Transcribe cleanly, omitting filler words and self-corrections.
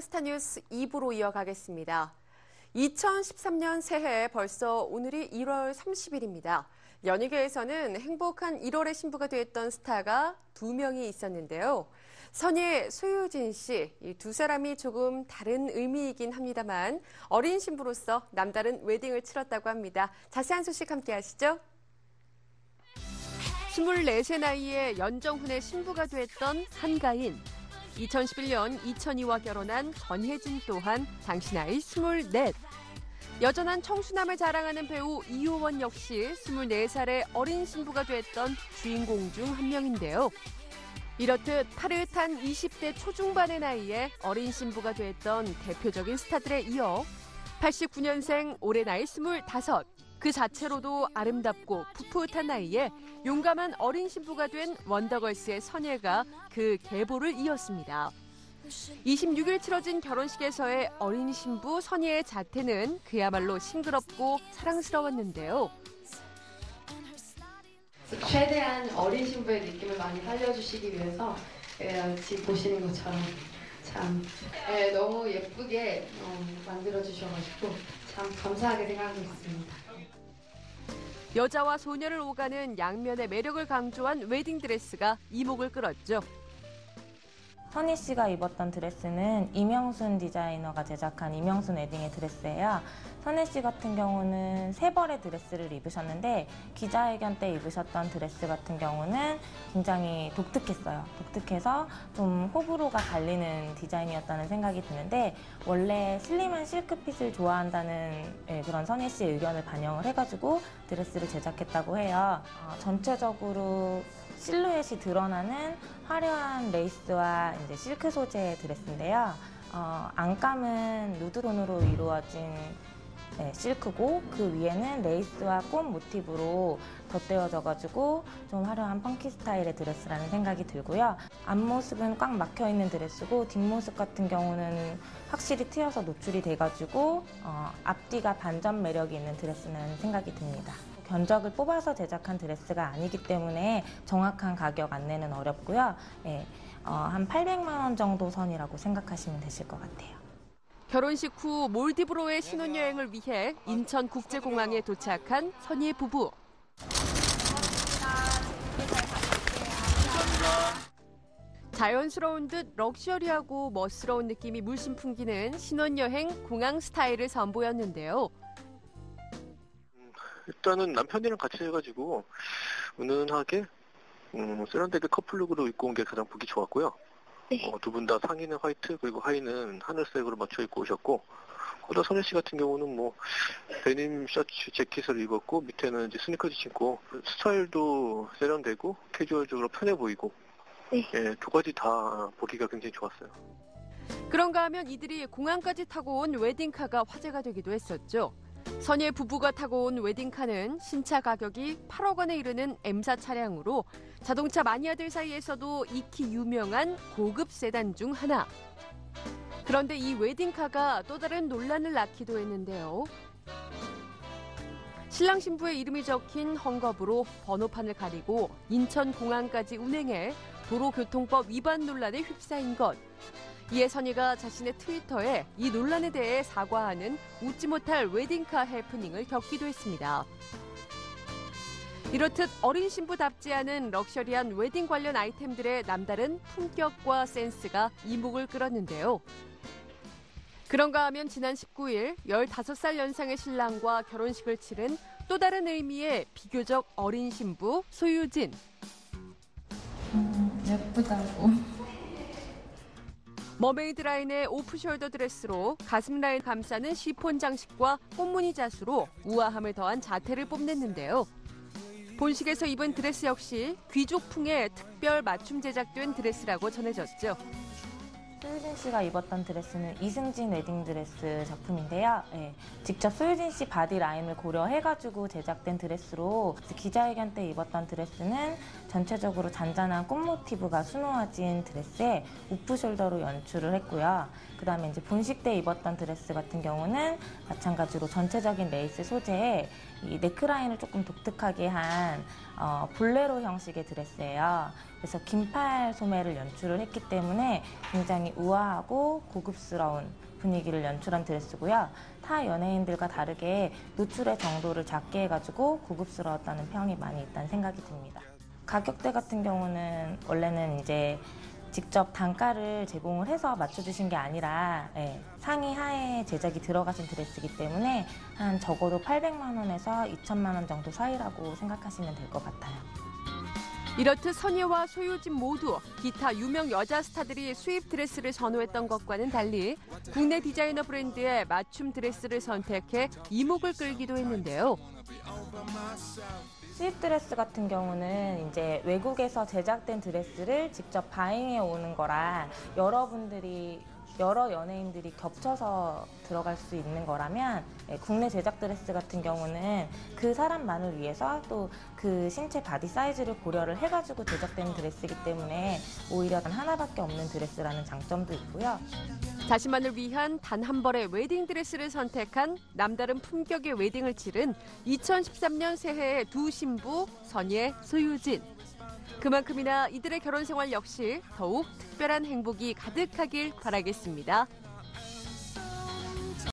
스타뉴스 2부로 이어가겠습니다. 2013년 새해 벌써 오늘이 1월 30일입니다. 연예계에서는 행복한 1월의 신부가 됐던 스타가 2명이 있었는데요. 선예, 소유진 씨, 이 두 사람이 조금 다른 의미이긴 합니다만 어린 신부로서 남다른 웨딩을 치렀다고 합니다. 자세한 소식 함께 하시죠. 24세 나이에 연정훈의 신부가 됐던 한가인. 2011년 이천희와 결혼한 전혜진 또한 당시 나이 24. 여전한 청순함을 자랑하는 배우 이효원 역시 24살의 어린 신부가 됐던 주인공 중 한 명인데요. 이렇듯 파릇한 20대 초중반의 나이에 어린 신부가 됐던 대표적인 스타들에 이어 89년생 올해 나이 25. 그 자체로도 아름답고 풋풋한 나이에 용감한 어린 신부가 된 원더걸스의 선예가 그 계보를 이었습니다. 26일 치러진 결혼식에서의 어린 신부 선예의 자태는 그야말로 싱그럽고 사랑스러웠는데요. 최대한 어린 신부의 느낌을 많이 살려주시기 위해서 지금 보시는 것처럼 참 너무 예쁘게 만들어주셔가지고 참 감사하게 생각하고 있습니다. 여자와 소녀를 오가는 양면의 매력을 강조한 웨딩드레스가 이목을 끌었죠. 선희 씨가 입었던 드레스는 이명순 디자이너가 제작한 이명순 웨딩의 드레스예요. 선희 씨 같은 경우는 3벌의 드레스를 입으셨는데 기자회견 때 입으셨던 드레스 같은 경우는 굉장히 독특했어요. 독특해서 좀 호불호가 갈리는 디자인이었다는 생각이 드는데 원래 슬림한 실크핏을 좋아한다는 그런 선희 씨의 의견을 반영을 해가지고 드레스를 제작했다고 해요. 전체적으로 실루엣이 드러나는 화려한 레이스와 이제 실크 소재의 드레스인데요. 안감은 누드론으로 이루어진 실크고 그 위에는 레이스와 꽃 모티브로 덧대어져가지고 좀 화려한 펑키 스타일의 드레스라는 생각이 들고요. 앞모습은 꽉 막혀있는 드레스고 뒷모습 같은 경우는 확실히 트여서 노출이 돼가지고 앞뒤가 반전 매력이 있는 드레스라는 생각이 듭니다. 견적을 뽑아서 제작한 드레스가 아니기 때문에 정확한 가격 안내는 어렵고요. 한 800만 원 정도 선이라고 생각하시면 되실 것 같아요. 결혼식 후 몰디브로의 신혼여행을 위해 인천국제공항에 도착한 선예 부부. 자연스러운 듯 럭셔리하고 멋스러운 느낌이 물씬 풍기는 신혼여행 공항 스타일을 선보였는데요. 일단은 남편이랑 같이 해가지고 은은하게 세련되게 커플룩으로 입고 온 게 가장 보기 좋았고요. 네. 두 분 다 상의는 화이트 그리고 하의는 하늘색으로 맞춰 입고 오셨고 거기다 선혜 씨 같은 경우는 뭐 데님 셔츠 재킷을 입었고 밑에는 이제 스니커즈 신고 스타일도 세련되고 캐주얼적으로 편해 보이고 네. 두 가지 다 보기가 굉장히 좋았어요. 그런가 하면 이들이 공항까지 타고 온 웨딩카가 화제가 되기도 했었죠. 선예 부부가 타고 온 웨딩카는 신차 가격이 8억 원에 이르는 M사 차량으로 자동차 마니아들 사이에서도 익히 유명한 고급 세단 중 하나. 그런데 이 웨딩카가 또 다른 논란을 낳기도 했는데요. 신랑 신부의 이름이 적힌 헝겊으로 번호판을 가리고 인천공항까지 운행해 도로교통법 위반 논란에 휩싸인 것. 이에 선예가 자신의 트위터에 이 논란에 대해 사과하는 웃지 못할 웨딩카 해프닝을 겪기도 했습니다. 이렇듯 어린 신부답지 않은 럭셔리한 웨딩 관련 아이템들의 남다른 품격과 센스가 이목을 끌었는데요. 그런가 하면 지난 19일 15살 연상의 신랑과 결혼식을 치른 또 다른 의미의 비교적 어린 신부 소유진. 예쁘다고. 머메이드 라인의 오프숄더 드레스로 가슴 라인 감싸는 시폰 장식과 꽃무늬 자수로 우아함을 더한 자태를 뽐냈는데요. 본식에서 입은 드레스 역시 귀족풍의 특별 맞춤 제작된 드레스라고 전해졌죠. 소유진 씨가 입었던 드레스는 이승진 웨딩 드레스 작품인데요. 직접 소유진 씨 바디 라인을 고려해가지고 제작된 드레스로 기자회견 때 입었던 드레스는 전체적으로 잔잔한 꽃 모티브가 수놓아진 드레스에 오프숄더로 연출을 했고요. 그 다음에 이제 본식 때 입었던 드레스 같은 경우는 마찬가지로 전체적인 레이스 소재에 이 네크라인을 조금 독특하게 한 볼레로 형식의 드레스예요. 그래서 긴팔 소매를 연출을 했기 때문에 굉장히 우아하고 고급스러운 분위기를 연출한 드레스고요. 타 연예인들과 다르게 노출의 정도를 작게 해가지고 고급스러웠다는 평이 많이 있다는 생각이 듭니다. 가격대 같은 경우는 원래는 이제 직접 단가를 제공을 해서 맞춰주신 게 아니라 상의 하에 제작이 들어가신 드레스이기 때문에 한 적어도 800만 원에서 2천만 원 정도 사이라고 생각하시면 될 것 같아요. 이렇듯 선예와 소유진 모두 기타 유명 여자 스타들이 수입 드레스를 선호했던 것과는 달리 국내 디자이너 브랜드의 맞춤 드레스를 선택해 이목을 끌기도 했는데요. 수입 드레스 같은 경우는 이제 외국에서 제작된 드레스를 직접 바잉해 오는 거라 여러 연예인들이 겹쳐서 들어갈 수 있는 거라면 국내 제작 드레스 같은 경우는 그 사람만을 위해서 또 그 신체 바디 사이즈를 고려를 해가지고 제작된 드레스이기 때문에 오히려 단 하나밖에 없는 드레스라는 장점도 있고요. 자신만을 위한 단 한 벌의 웨딩 드레스를 선택한 남다른 품격의 웨딩을 치른 2013년 새해의 두 신부 선예, 소유진. 그만큼이나 이들의 결혼 생활 역시 더욱 특별한 행복이 가득하길 바라겠습니다.